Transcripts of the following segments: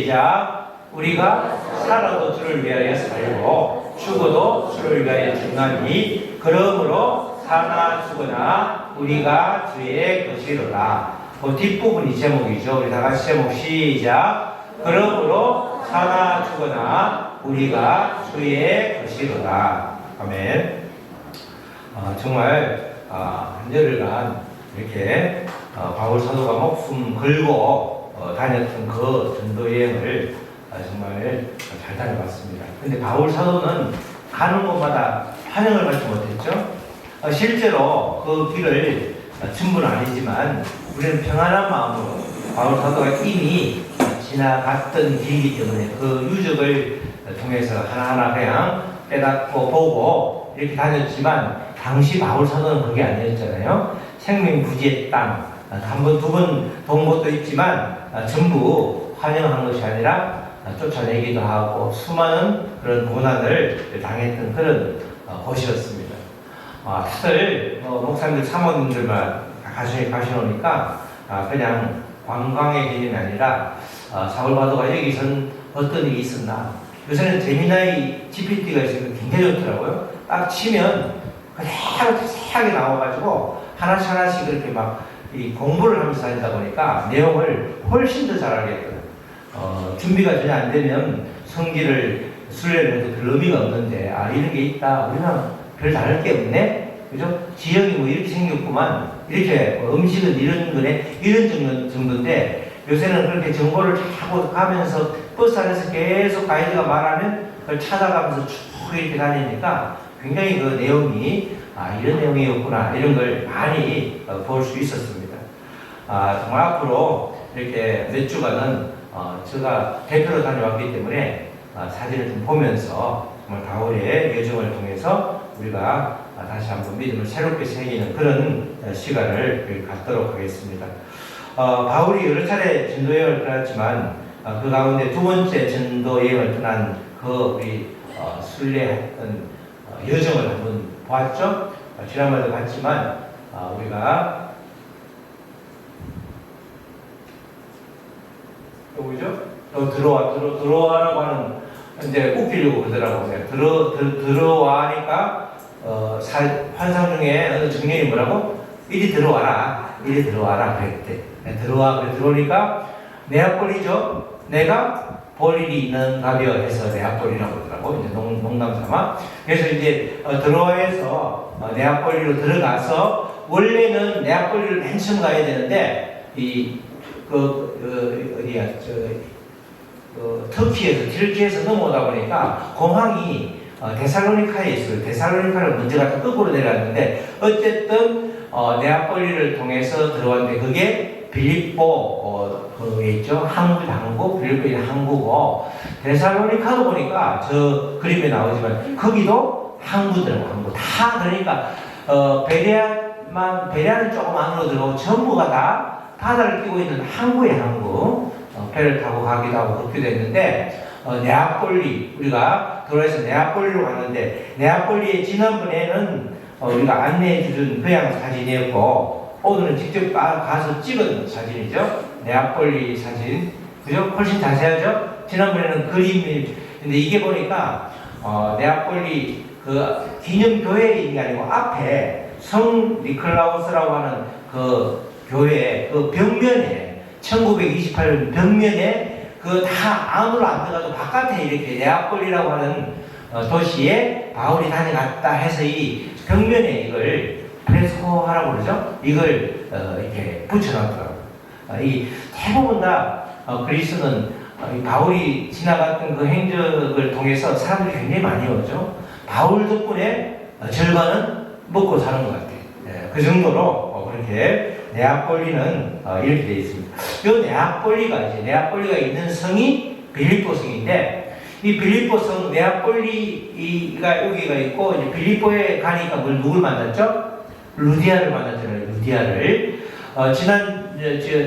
시작. 우리가 살아도 주를 위하여 살고 죽어도 주를 위하여 죽나니 그러므로 사나 죽으나 우리가 주의 것이로다. 그 뒷부분이 제목이죠. 우리 다 같이 제목 시작. 그러므로 사나 죽으나 우리가 주의 것이로다. 아멘. 정말 한 열흘간 이렇게 바울 사도가 목숨 걸고 다녔던 그 전도 여행을 정말 잘 다녀봤습니다. 근데 바울 사도는 가는 곳마다 환영을 받지 못했죠. 실제로 그 길을 전부는 아니지만 우리는 평안한 마음으로 바울 사도가 이미 지나갔던 길이기 때문에 그 유적을 통해서 하나하나 그냥 깨닫고 보고 이렇게 다녔지만 당시 바울 사도는 그게 아니었잖아요. 생명부지의 땅, 한 번, 두 번 본 것도 있지만 전부 환영한 것이 아니라 쫓아내기도 하고 수많은 그런 고난을 당했던 그런 곳이었습니다. 다들 목사님들, 사모님들만 가시노니까 그냥 관광의 개념이 아니라 사울 바도가 여기선 어떤 일이 있었나. 요새는 제미나이 GPT가 있으니까 굉장히 좋더라고요. 딱 치면 그대로 자세하게 나와가지고 하나씩 그렇게 막 이 공부를 하면서 다니다 보니까 내용을 훨씬 더 잘 알겠거든. 준비가 전혀 안 되면 성기를 순례를 해도 별 의미가 없는데 이런 게 있다. 우리는 별 다를 게 없네. 그죠? 지형이 뭐 이렇게 생겼구만. 이렇게 음식은 이런 거네. 이런 정도인데 요새는 그렇게 정보를 자꾸 가면서 버스 안에서 계속 가이드가 말하면 그걸 찾아가면서 쭉 이렇게 다니니까 굉장히 그 내용이 이런 내용이었구나 이런 걸 많이 볼 수 있었습니다. 정말 앞으로 이렇게 몇 주간은 제가 대표로 다녀왔기 때문에 사진을 좀 보면서 정말 바울의 여정을 통해서 우리가 다시 한번 믿음을 새롭게 새기는 그런 시간을 갖도록 하겠습니다. 바울이 여러 차례 전도 여행을 떠났지만 그 가운데 두 번째 전도 여행을 떠난 그 우리 순례했던 여정을 한번 보았죠. 지난번에도 봤지만 우리가 보죠? 들어와라고 하는 이제 웃기려고 그러더라고요. 들어와니까 환상 중에 어느 청년이 뭐라고? 이리 들어와라 그랬대. 들어오니까 네아폴리죠. 내가 볼 일이 있는가벼 해서 네아폴리라고 그러더라고. 이제 농담 삼아. 그래서 이제 들어와서 네아폴리로 들어가서 원래는 네아폴리를 맨 처음 가야 되는데 터키에서 넘어오다 보니까 공항이 데살로니카에 있어요. 데살로니카를 먼저 갔다 거꾸로 내려왔는데 어쨌든 네아폴리를 통해서 들어왔는데 그게 빌립보 그게 있죠. 항구 빌립보의 항구고 데살로니카도 보니까 저 그림에 나오지만 거기도 항구더라고. 항구 다 그러니까 베레아는 조금 안으로 들어가고 전부가 다 바다를 끼고 있는 항구 배를 타고 가기도 하고 그렇게 됐는데 네아폴리 우리가 돌아서 네아폴리로 갔는데 네아폴리에 지난번에는 우리가 안내해 주는 그냥 사진이었고 오늘은 직접 가서 찍은 사진이죠. 네아폴리 사진 그죠? 훨씬 자세하죠? 지난번에는 그림이 근데 이게 보니까 네아폴리 그 기념교회인 게 아니고 앞에 성 니콜라우스라고 하는 그 교회 그 벽면에 1928년 벽면에 그 다 안으로 안 들어가도 바깥에 이렇게 네아폴리라고 하는 도시에 바울이 다녀갔다 해서 이 벽면에 이걸 프레스코하라고 그러죠? 이걸 이렇게 붙여놨더라고요. 이 대부분 다 그리스는 바울이 지나갔던 그 행적을 통해서 사람들이 굉장히 많이 오죠. 바울 덕분에 절반은 먹고 사는 것 같아요. 그 정도로 그렇게 네아폴리는 이렇게 되어 있습니다. 이 네아폴리가 있는 성이 빌립보 성인데 이 빌립보 성 네아폴리가 여기가 있고 이제 빌립보에 가니까 누굴 만났죠? 루디아를 만났잖아요. 루디아를 지난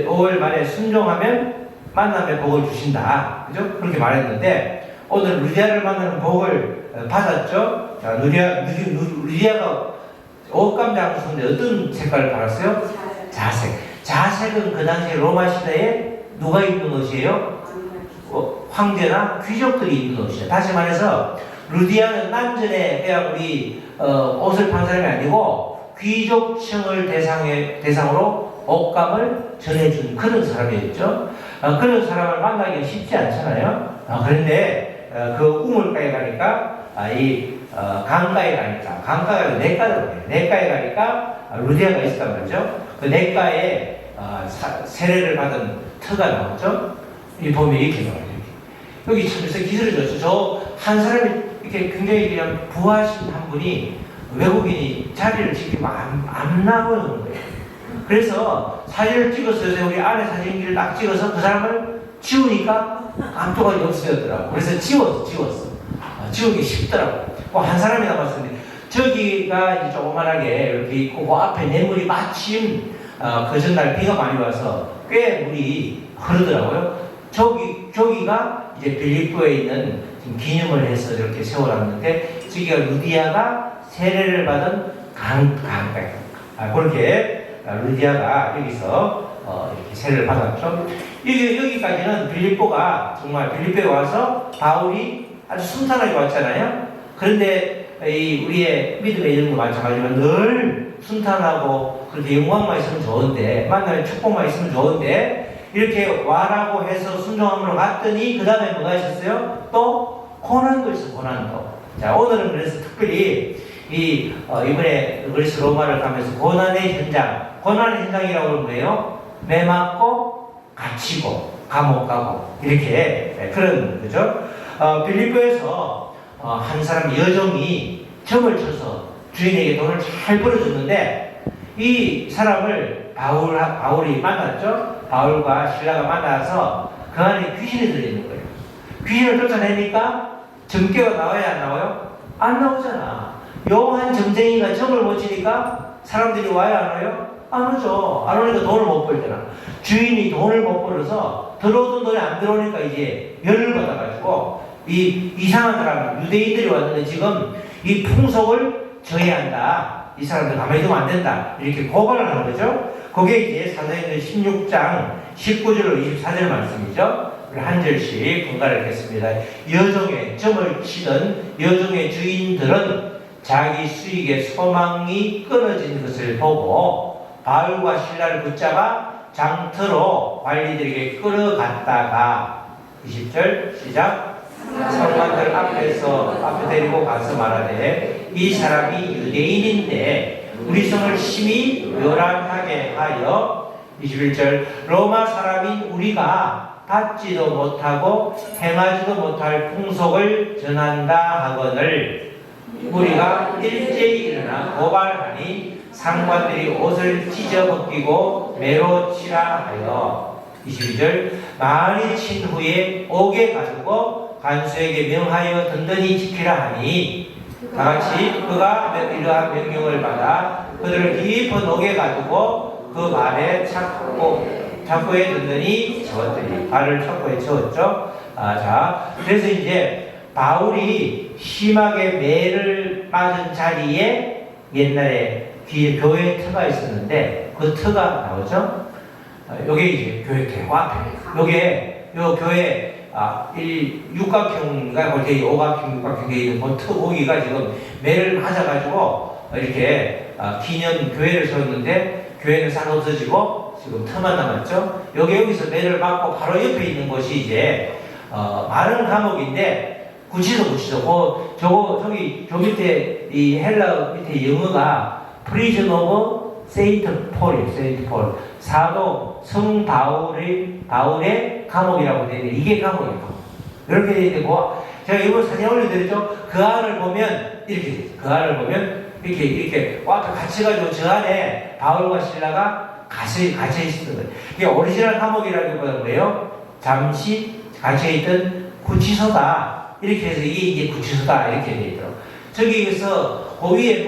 5월 말에 순종하면 만남에 복을 주신다. 그죠? 그렇게 말했는데 오늘 루디아를 만나는 복을 받았죠. 자, 루디아가 옷감 장수인데 어떤 색깔을 받았어요? 자색. 자색은 그 당시 로마 시대에 누가 입는 옷이에요? 황제나 귀족들이 입는 옷이죠. 다시 말해서 루디아는 남전에 그냥 우리 옷을 판 사람이 아니고 귀족층을 대상으로 옷감을 전해준 그런 사람이었죠. 그런 사람을 만나기 쉽지 않잖아요. 그런데 그 우물가에 가니까 강가에 가니까 강가가 냇가라고 해요. 냇가에 가니까 루디아가 있었단 말이죠. 그 냇가에 세례를 받은 터가 나오죠. 이 보면 이렇게 나와요. 여기 참 기술을 줬죠. 저 한 사람이 이렇게 굉장히 그냥 부하신 한 분이 외국인이 자리를 지키면 안 나오는 거예요. 그래서 사진을 찍었어요. 우리 안에 사진기를 딱 찍어서 그 사람을 지우니까 감독이 없어졌더라고. 그래서 지웠어. 지우기 쉽더라고. 한 사람이 남았었는데 저기가 이제 조그만하게 이렇게 있고 그 앞에 내물이 마침 그 전날 비가 많이 와서 꽤 물이 흐르더라고요. 저기가 이제 빌립보에 있는 지금 기념을 해서 이렇게 세워놨는데 저기가 루디아가 세례를 받은 강가예요. 그렇게 루디아가 여기서 이렇게 세례를 받았죠. 여기까지는 빌립보가 정말 빌립보에 와서 바울이 아주 순탄하게 왔잖아요. 그런데 우리의 믿음의 이름도 마찬가지지만 늘 순탄하고 그렇게 영광만 있으면 좋은데 만나면 축복만 있으면 좋은데 이렇게 와라고 해서 순종함으로 갔더니 그 다음에 뭐가 있었어요? 또 고난도 있어. 고난도. 자, 오늘은 그래서 특별히 이번에 그리스 로마를 가면서 고난의 현장이라고 하는 거예요. 매 맞고 갇히고 감옥 가고 이렇게 그런 거죠. 빌립보에서 한 사람 여종이 점을 쳐서 주인에게 돈을 잘 벌어줬는데 이 사람을 바울이 만났죠. 바울과 신라가 만나서 그 안에 귀신이 들어있는 거예요. 귀신을 쫓아내니까 점괘가 나와야 안 나와요? 안 나오잖아. 용한 점쟁이가 점을 못 치니까 사람들이 와야 안 와요? 안 오죠. 안 오니까 돈을 못 벌잖아. 주인이 돈을 못 벌어서 들어오던 돈이 안 들어오니까 이제 열을 받아가지고 이 이상한 사람, 유대인들이 왔는데 지금 이 풍속을 저해한다. 이 사람들 가만히 두면 안 된다. 이렇게 고발을 하는 거죠. 그게 이제 사도행전 16장 19절로 24절 말씀이죠. 한 절씩 분갈을 했습니다. 여종의 점을 치던 여종의 주인들은 자기 수익의 소망이 끊어진 것을 보고 바울과 신라를 붙잡아 장터로 관리들에게 끌어갔다가 20절 시작. 성관들 앞에 데리고 가서 말하되 이 사람이 유대인인데 우리 성을 심히 멸함하게 하여 21절 로마 사람인 우리가 받지도 못하고 행하지도 못할 풍속을 전한다 하거늘 우리가 일제히 일어나 고발하니 상관들이 옷을 찢어 벗기고 매로 치라 하여 22절 많이 친 후에 옥에 가두고 간수에게 명하여 든든히 지키라 하니 다같이 그가 이러한 명령을 받아 그들을 깊은 옥에 가두고 그 발에 착고에 든든히 채웠더니 발을 착고에 채웠죠. 자, 그래서 이제 바울이 심하게 매를 맞은 자리에 옛날에 교회 터가 있었는데 그 터가 나오죠. 요게 이제 교회 개화. 요 교회 육각형인가 거기 오각형 육각형에 있는 그 터 거기가 지금 매를 맞아가지고 이렇게 기념 교회를 세웠는데 교회는 싹 없어지고 지금 터만 남았죠. 여기서 매를 맞고 바로 옆에 있는 곳이 이제 많은 감옥인데 구치소. 저기 저 밑에 이 헬라 밑에 영어가 Prison of Saint Paul. 사도 성 바울의 감옥이라고 되어 있는데 이게 감옥이에요. 이렇게 되어 있고 제가 이번 사진 올려드렸죠. 그 안을 보면 이렇게 돼요. 그 안을 보면 이렇게 앞에 갇혀가지고 저 안에 바울과 신라가 갇혀 있었던 거예요. 이게 오리지널 감옥이라기보다 뭐예요? 잠시 갇혀있던 구치소다. 이렇게 해서 이게 이제 구치소다. 이렇게 되어 있더라고요. 저기에서 그 위에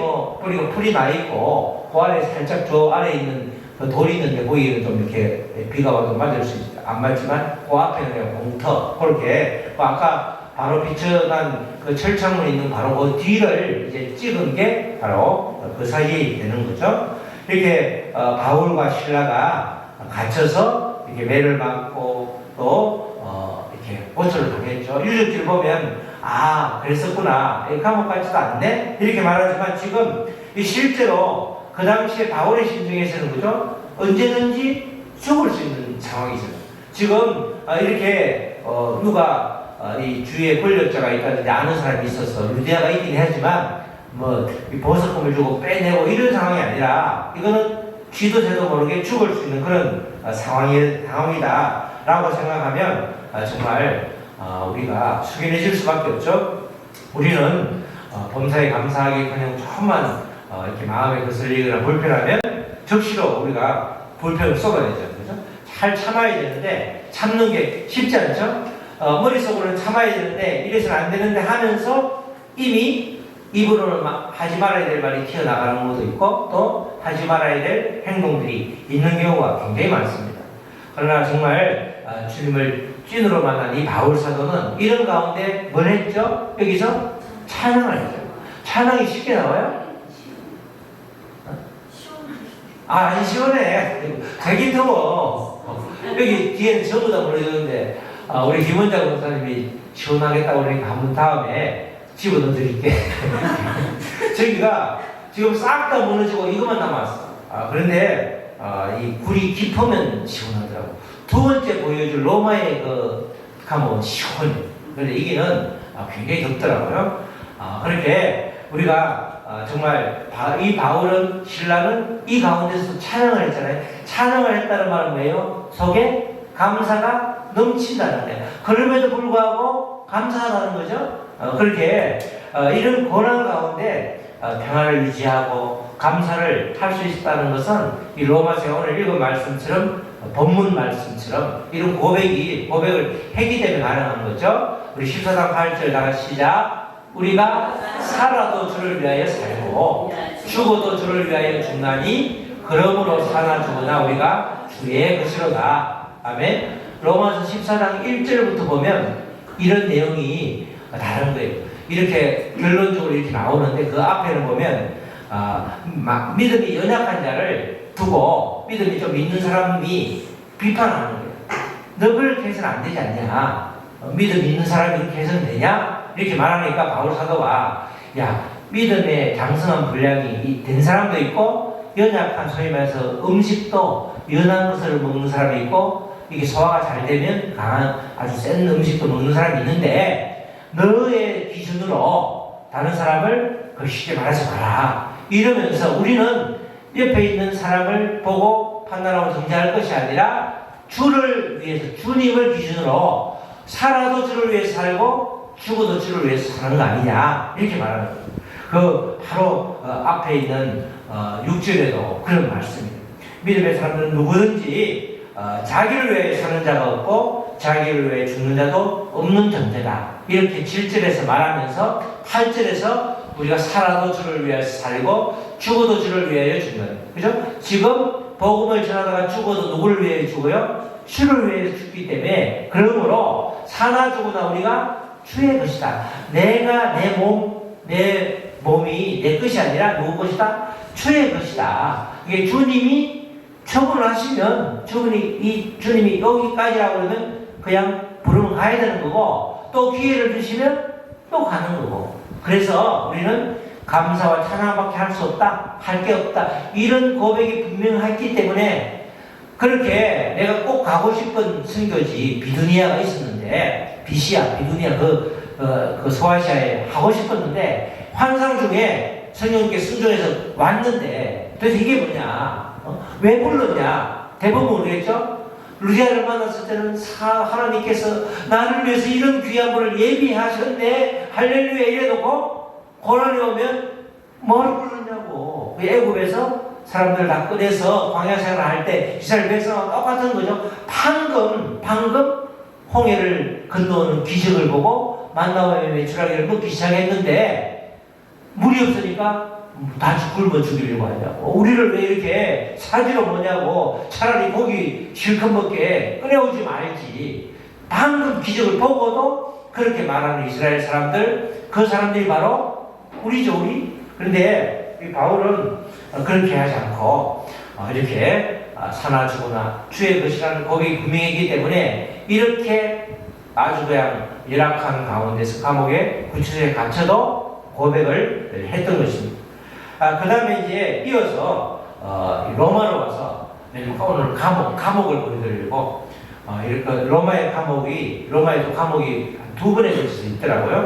풀이 나 있고 그 안에 살짝 저 안에 있는 그 돌이 있는데 거기는 좀 이렇게 비가 와도 맞을 수 있죠. 안 맞지만 그 앞에는 그냥 공터 그렇게 아까 바로 비춰난 그 철창문 있는 바로 그 뒤를 이제 찍은 게 바로 그 사이에 되는 거죠. 이렇게 바울과 신라가 갇혀서 이렇게 매를 맞고 또 이렇게 고초를 당했죠. 유적지를 보면 아 그랬었구나 감옥 같지도 않네 이렇게 말하지만 지금 실제로 그 당시에 바울의 심정에서는 그죠 언제든지 죽을 수 있는 상황이죠. 지금 이렇게 누가 이 주위에 권력자가 있다든지 아는 사람이 있어서 유대아가 있긴 하지만 뭐 보석금을 주고 빼내고 이런 상황이 아니라 이거는 쥐도 새도 모르게 죽을 수 있는 그런 상황이다라고 생각하면 정말 우리가 숙연해질 수밖에 없죠. 우리는 범사에 감사하기커녕 조금만 이렇게 마음에 거슬리거나 불편하면 적시로 우리가 불편을 쏟아내죠. 그죠? 잘 참아야 되는데 참는 게 쉽지 않죠? 머릿속으로는 참아야 되는데 이래서는 안 되는데 하면서 이미 입으로는 하지 말아야 될 말이 튀어나가는 것도 있고 또 하지 말아야 될 행동들이 있는 경우가 굉장히 많습니다. 그러나 정말 주님을 찐으로 만난 이 바울 사도는 이런 가운데 뭘 했죠? 여기서 찬양을 했죠. 찬양이 쉽게 나와요? 안 시원해. 되게 더워. 여기 뒤에는 전부 다 무너졌는데 우리 김원장 목사님이 시원하겠다고 그러니까 한번 다음에 집어넣어 드릴게. 저기가 지금 싹 다 무너지고 이것만 남았어. 그런데 이 굴이 깊으면 시원하더라고. 두 번째 보여줄 로마의 가면 시원해. 그런데 이게는 굉장히 덥더라고요. 그렇게 우리가 정말 이 바울은 신라는 이 가운데서 찬양을 했잖아요. 찬양을 했다는 말은 뭐예요? 속에 감사가 넘친다는 거예요. 그럼에도 불구하고 감사하다는 거죠. 그렇게 이런 고난 가운데 평안을 유지하고 감사를 할 수 있다는 것은 이 로마서 오늘 읽은 말씀처럼 본문 말씀처럼 이런 고백을 했기 때문에 가능한 거죠. 우리 14장 8절 다 같이 시작. 우리가 살아도 주를 위하여 살고 죽어도 주를 위하여 죽나니 그러므로 사나 죽으나 우리가 주의 것이로다. 아멘. 로마서 14장 1절부터 보면 이런 내용이 다른 거예요. 이렇게 결론적으로 이렇게 나오는데 그 앞에는 보면 믿음이 연약한 자를 두고 믿음이 좀 있는 사람이 비판하는 거예요. 너 그렇게 해서는 안 되지 않냐? 믿음 있는 사람이 그렇게 해서는 되냐? 이렇게 말하니까 바울 사도가 믿음에 장성한 분량이 된 사람도 있고 연약한 소위 말해서 음식도 연한 것을 먹는 사람이 있고 이게 소화가 잘 되면 강한 아주 센 음식도 먹는 사람이 있는데 너의 기준으로 다른 사람을 쉽게 말하지 마라. 이러면서 우리는 옆에 있는 사람을 보고 판단하고 정죄할 것이 아니라 주를 위해서 주님을 기준으로 살아도 주를 위해서 살고 죽어도 주를 위해서 사는 거 아니냐 이렇게 말하는 거예요. 바로 앞에 있는 6절에도 그런 말씀입니다. 믿음의 사람들은 누구든지 자기를 위해 사는 자가 없고 자기를 위해 죽는 자도 없는 존재다. 이렇게 7절에서 말하면서 8절에서 우리가 살아도 주를 위해서 살고 죽어도 주를 위하여 죽는. 그죠? 지금 복음을 전하다가 죽어도 누구를 위해 죽어요? 주를 위해 죽기 때문에 그러므로 사나 죽으나 우리가 주의 것이다. 내가 내 몸이 내 것이 아니라 누구 것이다? 주의 것이다. 이게 주님이 처분을 하시면 주님이 여기까지라고 그러면 그냥 부르면 가야 되는 거고 또 기회를 주시면 또 가는 거고 그래서 우리는 감사와 찬양밖에 할 수 없다. 할 게 없다. 이런 고백이 분명했기 때문에 그렇게 내가 꼭 가고 싶은 선교지 비두니아가 있었는데 비두니아 그 소아시아에 하고 싶었는데 환상 중에 성령님께 순종해서 왔는데 도대체 이게 뭐냐? 왜 불렀냐? 대부분 모르겠죠? 루디아를 만났을 때는 하나님께서 나를 위해서 이런 귀한 분을 예비하셨네 할렐루야 이래놓고 고난이 오면 뭘 부르냐고. 애굽에서 사람들 다 꺼내서 광야 생활을 할 때 이스라엘 백성과 똑같은 거죠. 방금 홍해를 건너오는 기적을 보고 만나와 메추라기를 먹기 시작했는데 물이 없으니까 다 굶어 죽이려고 하냐고. 우리를 왜 이렇게 사지로 보냐고. 차라리 고기 실컷 먹게 꺼내오지 말지. 방금 기적을 보고도 그렇게 말하는 이스라엘 사람들, 그 사람들이 바로 우리죠, 우리. 그런데 이 바울은 그렇게 하지 않고 이렇게 사나 죽으나 주의 것이라는 고백이 분명했기 때문에 이렇게 아주 그냥 열악한 가운데서 감옥에 구치소에 갇혀도 고백을 했던 것입니다. 그 다음에 이제 이어서 로마로 와서 오늘 감옥을 보여드리려고 이렇게 로마에도 감옥이 두 번에 걸쳐서 있더라고요.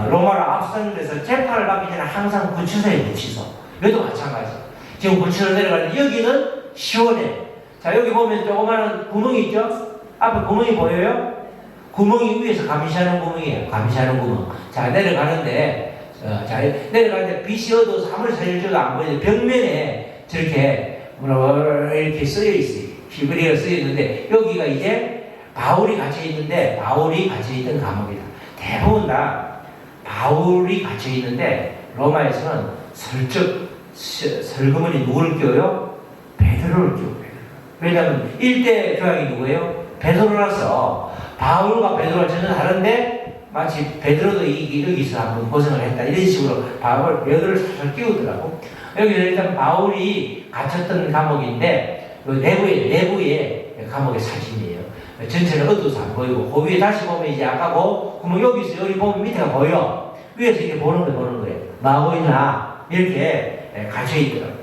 로마로 앞선 데서 재판을 받기 전에 항상 구치소에 구치소. 여기도 마찬가지. 지금 구치소로 내려가는데 여기는 시원해. 자, 여기 보면 조그마한 구멍이 있죠? 앞에 구멍이 보여요? 구멍이 위에서 감시하는 구멍이에요. 감시하는 구멍. 자, 내려가는데 빛이 어두워서 아무리 사진을 줘도 안 보이는데 벽면에 저렇게 이렇게 쓰여 있어요. 피그리가 쓰여 있는데 여기가 이제 바울이 갇혀 있는데 바울이 갇혀 있던 감옥이다. 대부분 다 바울이 갇혀 있는데 로마에서는 설그머니 누구를 끼워요? 베드로를 끼워요. 왜냐하면 일대 교황이 누구예요? 베드로라서 바울과 베드로가 전혀 다른데 마치 베드로도 여기서 한번 고생을 했다 이런 식으로 베드로를 살살 끼우더라고. 여기서 일단 바울이 갇혔던 감옥인데 내부에 감옥의 사진이에요. 전체는 어두워서 안 보이고 그 위에 다시 보면 이제 아까 여기서 여기 보면 밑에가 보여. 위에서 이렇게 보는 거예요. 나오고 있나 이렇게 갇혀 있더라고.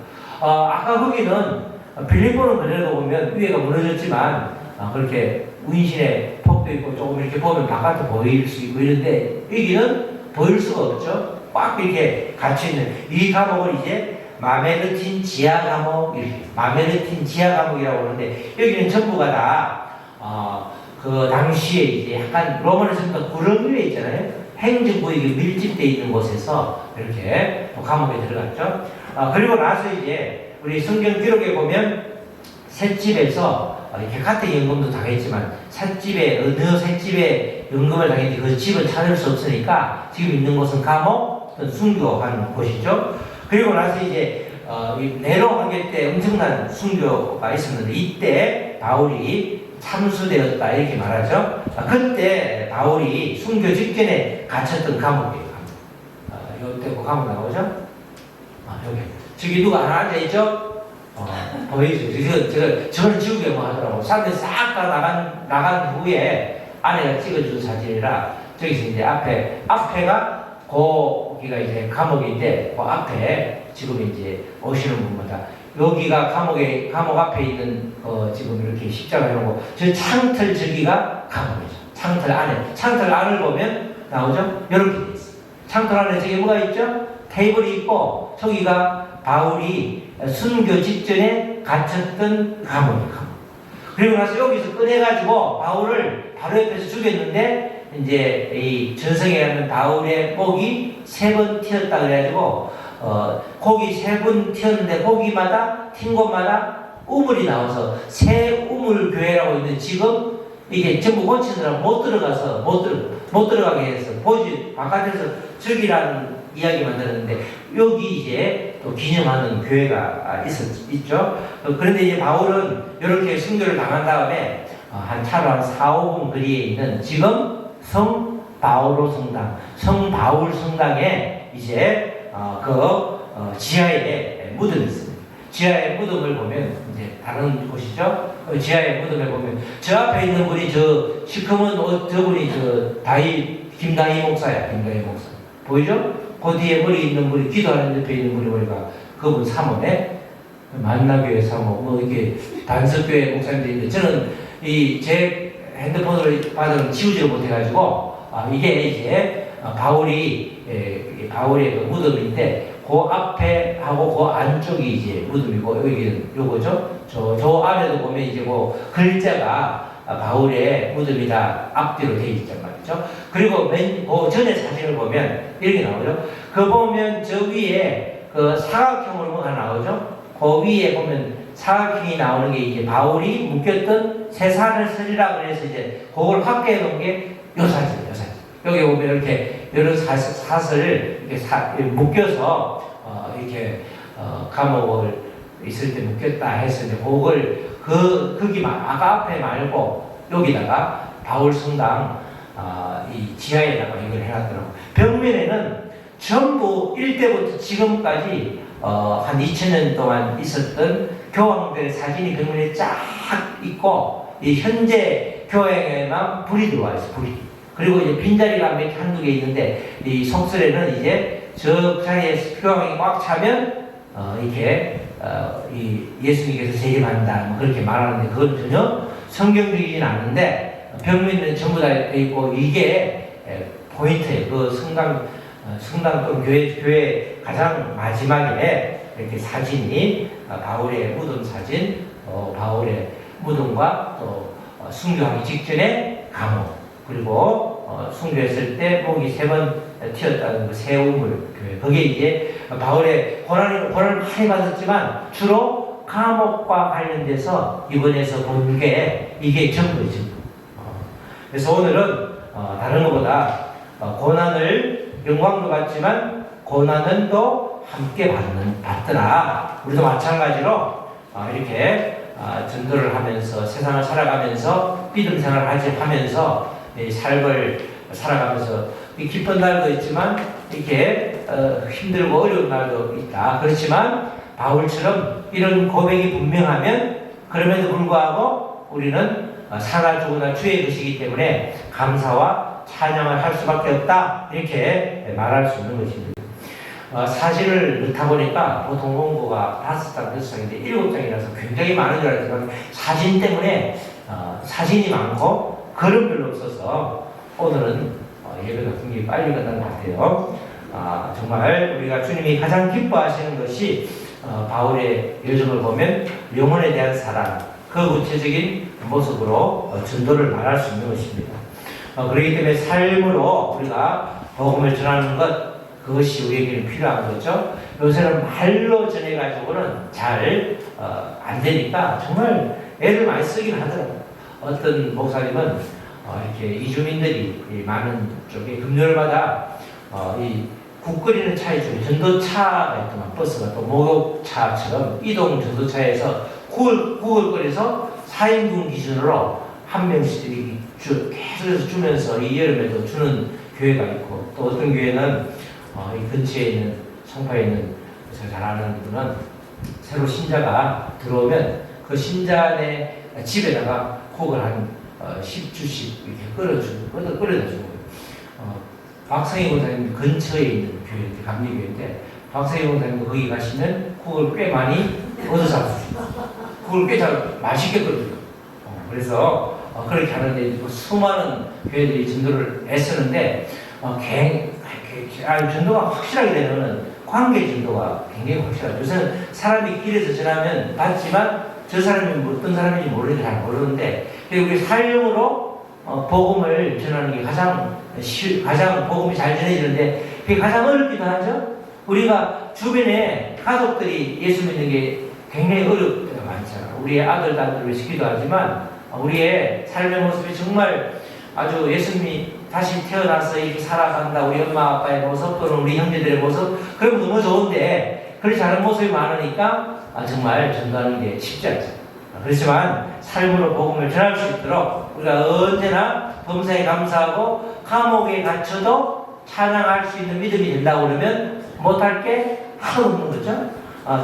아까 거기는 빌립보는 그대로 보면 위에가 무너졌지만 그렇게 운신의 폭도 있고 조금 이렇게 보면 바깥도 보일 수 있고 이런데 여기는 보일 수가 없죠. 꽉 이렇게 갇혀있는 이 감옥을 이제 마메르틴 지하 감옥, 마메르틴 지하 감옥이라고 하는데 여기는 전부가 다 그 당시에 이제 약간 로마에서 구름 위에 있잖아요. 행정구역이 밀집되어 있는 곳에서 이렇게 감옥에 들어갔죠. 그리고 나서 이제 우리 성경 기록에 보면 셋집에서 이렇게 같은 연금도 당했지만 어느 셋집에 연금을 당했는데 그 집을 찾을 수 없으니까 지금 있는 곳은 감옥, 순교하는 곳이죠. 그리고 나서 이제 네로 황제 때 엄청난 순교가 있었는데 이때 바울이 참수되었다 이렇게 말하죠. 그때 바울이 순교 직전에 갇혔던 감옥이에요. 이때 그 감옥 나오죠? 여기. 저기 누가 하나 앉아있죠? 보이죠? 저는 지우개 뭐 하더라고. 사람들이 싹 다 나간 후에 아내가 찍어준 사진이라 저기서 이제 앞에가 거기가 이제 감옥인데 그 앞에 지금 이제 오시는 분마다 여기가 감옥 앞에 있는 지금 이렇게 십자가 해놓고 저 창틀 저기가 감옥이죠. 창틀 안을 보면 나오죠? 이렇게 돼 있어요. 창틀 안에 저기 뭐가 있죠? 테이블이 있고 저기가 바울이 순교 직전에 갇혔던 감옥이에요. 그리고 나서 여기서 꺼내가지고 바울을 바로 옆에서 죽였는데 이제 이 전성에 가면 바울의 목이 3번 튀었다 그래가지고 곡이 3번 튀었는데 거기마다 튄 곳마다 우물이 나와서 새 우물 교회라고 있는데 지금 이게 전부 고치느라고 못 들어가게 해서 바깥에서 저기라는 이야기 만들었는데 여기 이제 또 기념하는 교회가 있죠. 그런데 이제 바울은 이렇게 순교를 당한 다음에 차로 한 4, 5분 거리에 있는 지금 성바울 성당에 이제 지하에 무덤이 있습니다. 지하의 무덤을 보면 이제 다른 곳이죠. 지하의 무덤을 보면 저 앞에 있는 분이 저 시커먼 옷 저분이 김다희 목사야. 김다희 목사 보이죠? 그 뒤에 머리 있는 분이 기도하는 옆에 있는 분이 보니까 그분 사모네 만나교회 사모 이렇게 단석교회 목사님들이 있는데 저는 제 핸드폰으로 받은 지우지를 못해가지고 이게 이제 바울의 그 무덤인데 그 앞에 하고 그 안쪽이 이제 무덤이고 여기는 요거죠. 저 안에도 보면 이제 그 글자가 바울의 무덤이다 앞뒤로 되어 있단 말이죠. 그리고 그 전에 사진을 보면 이렇게 나오죠. 그 보면 저 위에 그 사각형으로 뭐가 나오죠. 그 위에 보면 사각형이 나오는 게 이제 바울이 묶였던 세산을 쓰리라 그래서 이제 그걸 확대해 놓은 게 요 사진. 여기 보면 이렇게 여러 사슬을 이렇게 묶여서 이렇게 감옥을 있을 때 묶였다 해서 이제 그걸 아까 앞에 말고 여기다가 바울 성당 이 지하에다가 이걸 해놨더라고. 벽면에는 전부 1대부터 지금까지 한 2000년 동안 있었던 교황들의 사진이 벽면에 쫙 있고 이 현재 교회에만 불이 들어와 있어. 불이. 그리고 이제 빈자리가 몇 개 한두 개 있는데 이 속설에는 이제 저 자리에 표방이 꽉 차면 이 예수님께서 재림한다 뭐 그렇게 말하는데 그건 전혀 성경적이진 않은데 벽면에는 전부 다 돼 있고 이게 포인트예요. 그 성당 또는 교회 가장 마지막에 이렇게 사진이 바울의 무덤 사진, 바울의 무덤과 또 순교하기 직전에 감옥, 그리고 순교했을 때 목이 3번 튀었다는 그 세우물 교회. 거기에 이제 바울의 고난을 많이 받았지만 주로 감옥과 관련돼서 이번에서 본 게 이게 전부죠. 그래서 오늘은 다른 것보다 고난을 영광도 받지만 고난은 또 함께 받더라. 우리도 마찬가지로 이렇게 전도를 하면서 세상을 살아가면서 믿음 생활을 하면서 삶을 살아가면서 기쁜 날도 있지만 이렇게 힘들고 어려운 날도 있다. 그렇지만 바울처럼 이런 고백이 분명하면 그럼에도 불구하고 우리는 사나 죽으나 주의 것이기 때문에 감사와 찬양을 할 수밖에 없다. 이렇게 말할 수 있는 것입니다. 사실을 넣다 보니까 보통 원고가 5장, 6장인데 7장이라서 굉장히 많은 줄 알지만 사진 때문에 사진이 많고 글은 별로 없어서 오늘은 예배가 굉장히 빨리 끝난 것 같아요. 정말 우리가 주님이 가장 기뻐하시는 것이 바울의 여정을 보면 영혼에 대한 사랑, 그 구체적인 모습으로 전도를 말할 수 있는 것입니다. 그렇기 때문에 삶으로 우리가 복음을 전하는 것, 그것이 우리에게는 필요한 거죠. 요새는 말로 전해가지고는 잘 안 되니까 정말 애를 많이 쓰긴 하더라고요. 어떤 목사님은 이렇게 이주민들이 많은 쪽에 금요일마다 이 국 끓이는 차에 중에 전도차가 있더만, 버스가 또 목욕차처럼 이동 전도차에서 국을 끓여서 4인분 기준으로 한 명씩 계속 주면서 이 여름에도 주는 교회가 있고, 또 어떤 교회는 이 근처에 있는 성파에 있는 제가 잘 아는 분은 새로 신자가 들어오면 그 신자의 집에다가 국을 한 10주씩 이렇게 끓여다 주는 거예요. 박성희 목사님 근처에 있는 교회, 감리교회인데 박성희 목사님 거기 가시면 국을 꽤 많이 얻어서 주시고 국을 꽤 잘 맛있게 끓여줘요. 그래서 그렇게 하는데 수많은 교회들이 전도를 애쓰는데 전도가 확실하게 되면 관계 전도가 굉장히 확실하죠. 요새는 사람이 길에서 지나면 봤지만 저 사람이 어떤 사람인지 모르는데 잘 모르는데 우리 삶으로 복음을 전하는 게 가장 복음이 잘 전해지는데 그게 가장 어렵기도 하죠. 우리가 주변에 가족들이 예수 믿는 게 굉장히 어려울 때가 많잖아. 우리의 아들, 딸들을 위해서 기도하지만 우리의 삶의 모습이 정말 아주 예수님이 다시 태어나서 이렇게 살아간다. 우리 엄마 아빠의 모습 또는 우리 형제들의 모습 그런 거 너무 좋은데 그렇지 않은 모습이 많으니까 정말 전도하는 게 쉽지 않죠. 그렇지만 삶으로 복음을 전할 수 있도록 우리가 언제나 범사에 감사하고 감옥에 갇혀도 찬양할 수 있는 믿음이 된다고 그러면 못할 게 하나도 없는 거죠.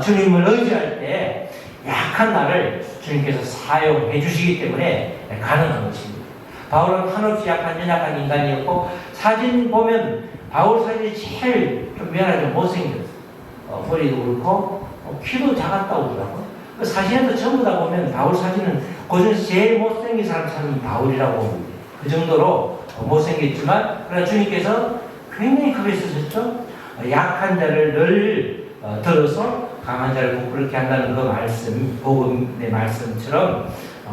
주님을 의지할 때 약한 나를 주님께서 사용해 주시기 때문에 가능한 것입니다. 바울은 한없이 약한 연약한 인간이었고 사진 보면 바울 사진이 제일 좀 미안하게 못생겼어요. 머리도 그렇고 키도 작았다고 그러더라고요. 그 사진에도 전부 다 보면 바울 사진은 고전에서 제일 못생긴 사람은 바울이라고 봅니다. 그 정도로 못생겼지만 그러나 주님께서 굉장히 크게 쓰셨죠. 약한 자를 늘 들어서 강한 자를 부끄럽게 한다는 그 말씀, 복음의 말씀처럼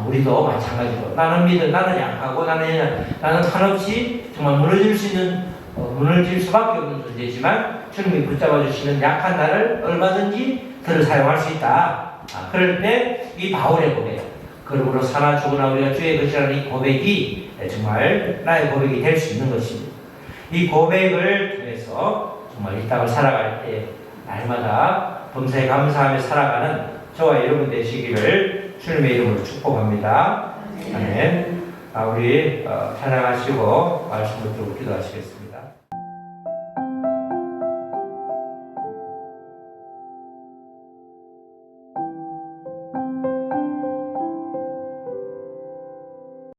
우리도 마찬가지로 나는 약하고 나는 한없이 정말 무너질 수밖에 없는 존재지만 주님이 붙잡아 주시는 약한 나를 얼마든지 들어 사용할 수 있다. 그럴 때 이 바울의 고백, 그러므로 사나 죽으나 우리가 주의 것이라는 이 고백이 정말 나의 고백이 될 수 있는 것입니다. 이 고백을 통해서 정말 이 땅을 살아갈 때 날마다 범사에 감사하며 살아가는 저와 여러분 되시기를 주님의 이름으로 축복합니다. 아멘. 우리 찬양하시고 말씀을 듣고 기도하시겠습니다.